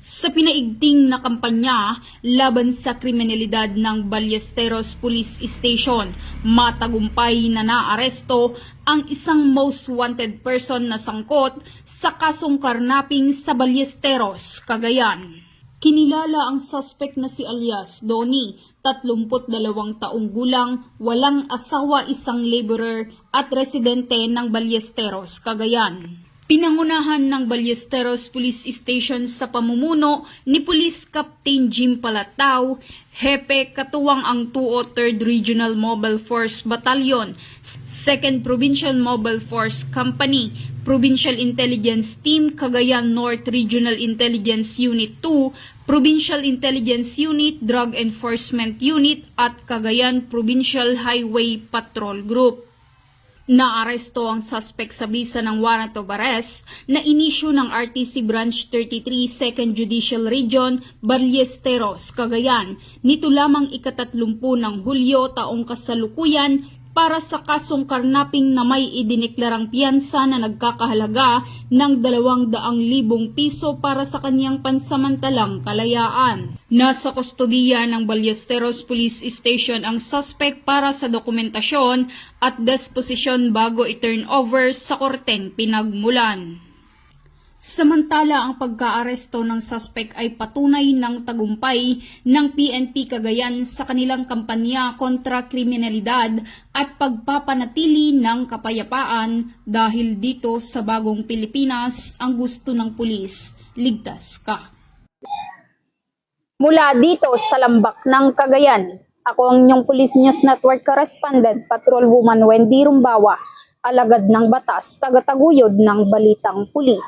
Sa pinaigting na kampanya laban sa kriminalidad ng Ballesteros Police Station, matagumpay na naaresto ang isang most wanted person na sangkot sa kasong karnaping sa Ballesteros, Cagayan. Kinilala ang suspect na si alias Donnie, 32 taong gulang, walang asawa, isang laborer at residente ng Ballesteros, Cagayan. Pinangunahan ng Ballesteros Police Station sa pamumuno ni Police Captain Jim Palatao, Hepe katuwang ang 203rd Regional Mobile Force Battalion, 2nd Provincial Mobile Force Company, Provincial Intelligence Team, Cagayan North Regional Intelligence Unit 2, Provincial Intelligence Unit, Drug Enforcement Unit at Cagayan Provincial Highway Patrol Group. Naaresto ang suspect sa bisa ng warrant of arrest na inisyu ng RTC Branch 33 2nd Judicial Region, Ballesteros, Cagayan, nito lamang ika-30 ng Hulyo taong kasalukuyan para sa kasong karnaping na may idineklarang piyansa na nagkakahalaga ng 200,000 piso para sa kanyang pansamantalang kalayaan. Nasa kustodiya ng Ballesteros Police Station ang suspect para sa dokumentasyon at disposisyon bago i-turn over sa korteng pinagmulan. Samantala, ang pagkaaresto ng suspect ay patunay ng tagumpay ng PNP Cagayan sa kanilang kampanya kontra kriminalidad at pagpapanatili ng kapayapaan dahil dito sa bagong Pilipinas ang gusto ng pulis, ligtas ka. Mula dito sa Lambak ng Cagayan, ako ang inyong Police News Network Correspondent, Patrolwoman Wendy Rumbawa, alagad ng batas, tagataguyod ng balitang pulis.